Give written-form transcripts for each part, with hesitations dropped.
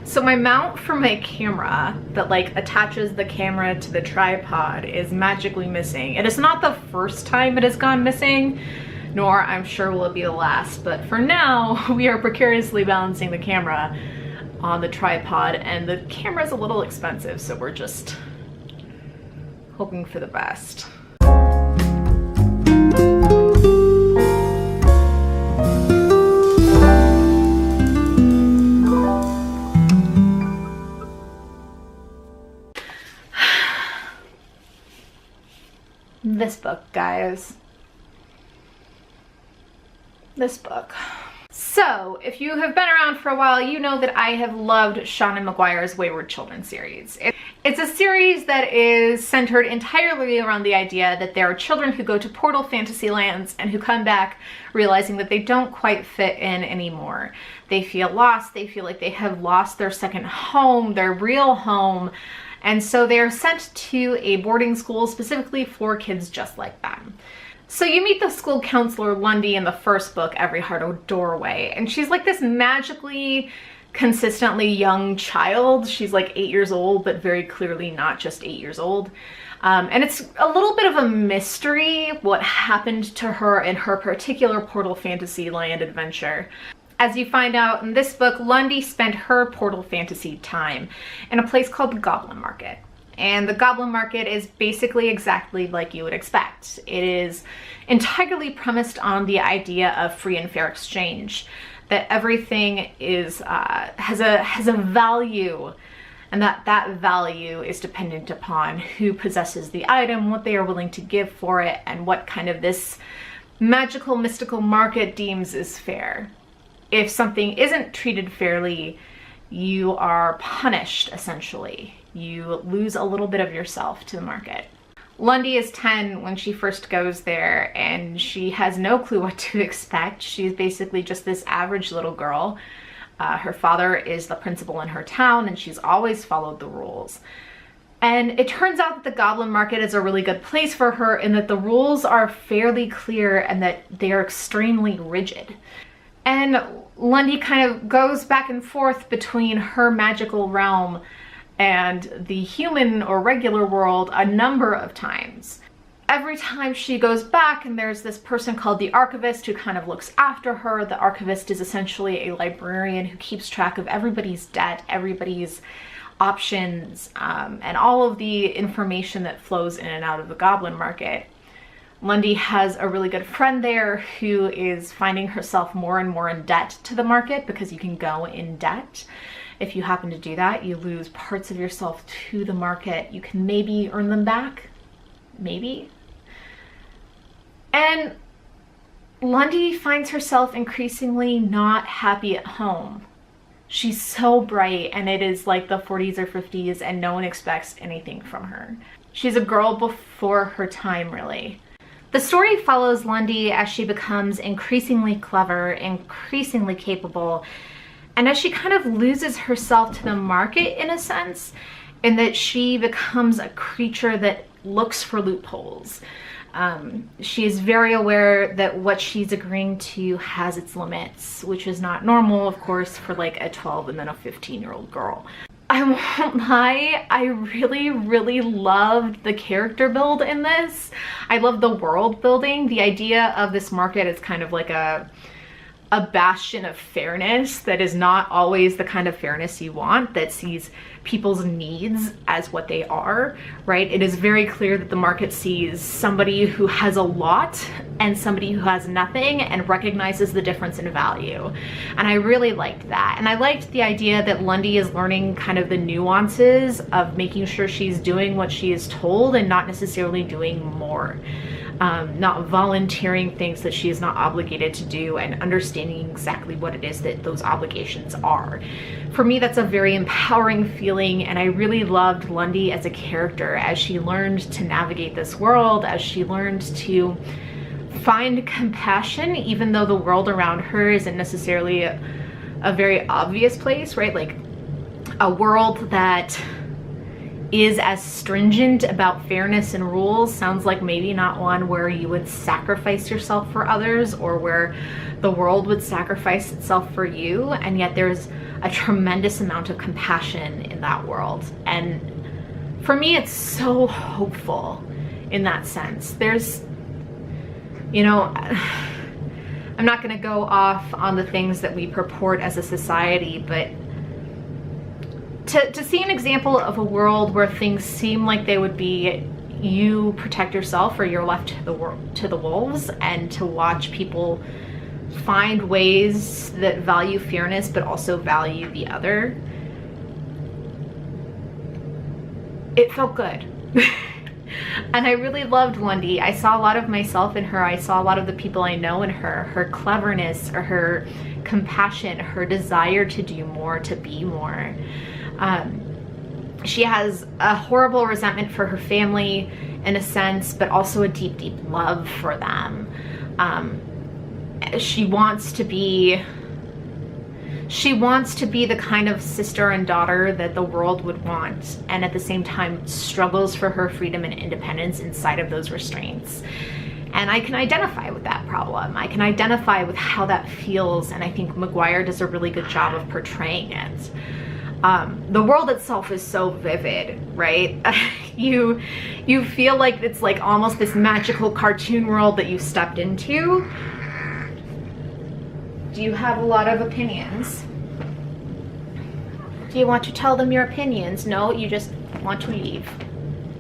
So my mount for my camera that like attaches the camera to the tripod is magically missing. It is not the first time it has gone missing, nor I'm sure will it be the last, but for now we are precariously balancing the camera on the tripod, and the camera is a little expensive, so we're just hoping for the best. This book, guys. This book. So, if you have been around for a while, you know that I have loved Seanan McGuire's Wayward Children series. It's a series that is centered entirely around the idea that there are children who go to portal fantasy lands and who come back realizing that they don't quite fit in anymore. They feel lost, they feel like they have lost their second home, their real home, and so they are sent to a boarding school specifically for kids just like them. So you meet the school counselor Lundy in the first book, Every Heart a Doorway, and she's like this magically, consistently young child. She's like 8 years old, but very clearly not just 8 years old. And it's a little bit of a mystery what happened to her in her particular Portal Fantasy Land adventure. As you find out in this book, Lundy spent her Portal Fantasy time in a place called the Goblin Market. And the Goblin Market is basically exactly like you would expect. It is entirely premised on the idea of free and fair exchange, that everything is has a value, and that value is dependent upon who possesses the item, what they are willing to give for it, and what kind of this magical, mystical market deems is fair. If something isn't treated fairly, you are punished, essentially. You lose a little bit of yourself to the market. Lundy is 10 when she first goes there, and she has no clue what to expect. She's basically just this average little girl. Her father is the principal in her town, and she's always followed the rules. And it turns out that the Goblin Market is a really good place for her in that the rules are fairly clear and that they are extremely rigid. And Lundy kind of goes back and forth between her magical realm and the human or regular world a number of times. Every time she goes back, and there's this person called the Archivist who kind of looks after her. The Archivist is essentially a librarian who keeps track of everybody's debt, everybody's options, and all of the information that flows in and out of the Goblin Market. Lundy has a really good friend there who is finding herself more and more in debt to the market, because you can go in debt. If you happen to do that, you lose parts of yourself to the market. You can maybe earn them back, maybe. And Lundy finds herself increasingly not happy at home. She's so bright, and it is like the 40s or 50s, and no one expects anything from her. She's a girl before her time, really. The story follows Lundy as she becomes increasingly clever, increasingly capable, and as she kind of loses herself to the market in a sense, in that she becomes a creature that looks for loopholes. She is very aware that what she's agreeing to has its limits, which is not normal, of course, for like a 12 and then a 15-year-old girl. I won't lie, I really loved the character build in this. I love the world building. The idea of this market is kind of like a bastion of fairness that is not always the kind of fairness you want, that sees people's needs as what they are, right? It is very clear that the market sees somebody who has a lot and somebody who has nothing and recognizes the difference in value. And I really liked that. And I liked the idea that Lundy is learning kind of the nuances of making sure she's doing what she is told and not necessarily doing more. Not volunteering things that she is not obligated to do, and understanding exactly what it is that those obligations are. For me, that's a very empowering feeling, and I really loved Lundy as a character as she learned to navigate this world, as she learned to find compassion even though the world around her isn't necessarily a very obvious place, right? Like a world that is as stringent about fairness and rules sounds like maybe not one where you would sacrifice yourself for others, or where the world would sacrifice itself for you. And yet there's a tremendous amount of compassion in that world. And for me, it's so hopeful in that sense. There's, you know, I'm not going to go off on the things that we purport as a society, but to see an example of a world where things seem like they would be, you protect yourself or you're left to the wolves, and to watch people find ways that value fairness but also value the other, it felt good. And I really loved Lundy. I saw a lot of myself in her. I saw a lot of the people I know in her. Her cleverness, or her compassion, her desire to do more, to be more. She has a horrible resentment for her family in a sense, but also a deep, deep love for them. She wants to be the kind of sister and daughter that the world would want, and at the same time struggles for her freedom and independence inside of those restraints. And I can identify with that problem. I can identify with how that feels, and I think McGuire does a really good job of portraying it. The world itself is so vivid, right? You feel like it's like almost this magical cartoon world that you stepped into. Do you have a lot of opinions? Do you want to tell them your opinions? No, you just want to leave.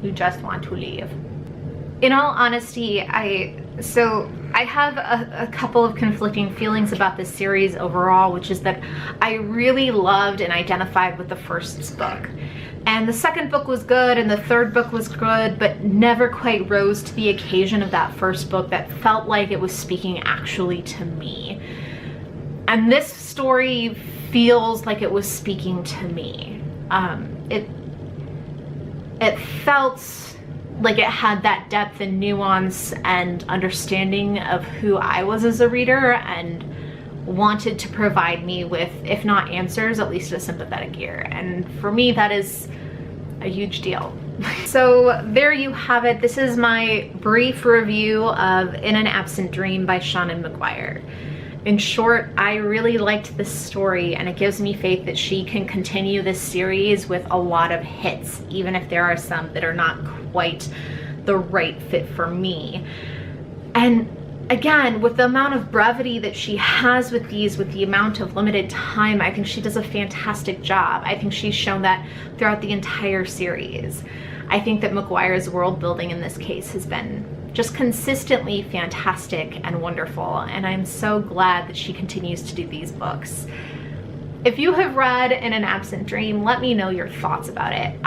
You just want to leave. In all honesty, I have a couple of conflicting feelings about this series overall, which is that I really loved and identified with the first book. And the second book was good, and the third book was good, but never quite rose to the occasion of that first book that felt like it was speaking actually to me. And this story feels like it was speaking to me. It felt like it had that depth and nuance and understanding of who I was as a reader, and wanted to provide me with, if not answers, at least a sympathetic ear. And for me, that is a huge deal. So there you have it. This is my brief review of In an Absent Dream by Seanan McGuire. In short, I really liked this story, and it gives me faith that she can continue this series with a lot of hits, even if there are some that are not quite the right fit for me. And again, with the amount of brevity that she has with these, with the amount of limited time, I think she does a fantastic job. I think she's shown that throughout the entire series. I think that McGuire's world building in this case has been just consistently fantastic and wonderful, and I'm so glad that she continues to do these books. If you have read In an Absent Dream, let me know your thoughts about it.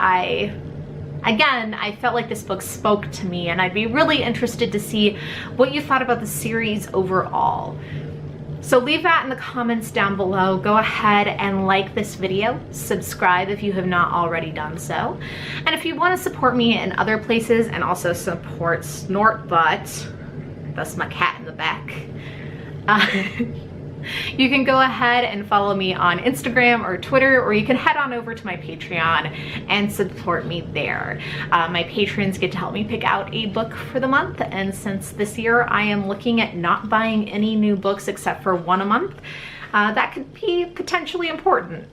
Again, I felt like this book spoke to me, and I'd be really interested to see what you thought about the series overall. So leave that in the comments down below. Go ahead and like this video, subscribe if you have not already done so. And if you want to support me in other places and also support Snortbutt, that's my cat in the back, you can go ahead and follow me on Instagram or Twitter, or you can head on over to my Patreon and support me there. My patrons get to help me pick out a book for the month, and since this year I am looking at not buying any new books except for one a month, that could be potentially important.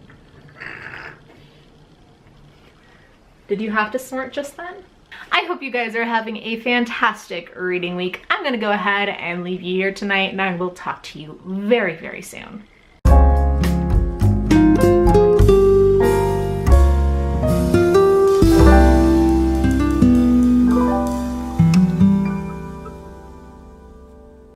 Did you have to snort just then? I hope you guys are having a fantastic reading week. I'm gonna go ahead and leave you here tonight, and I will talk to you very, very soon.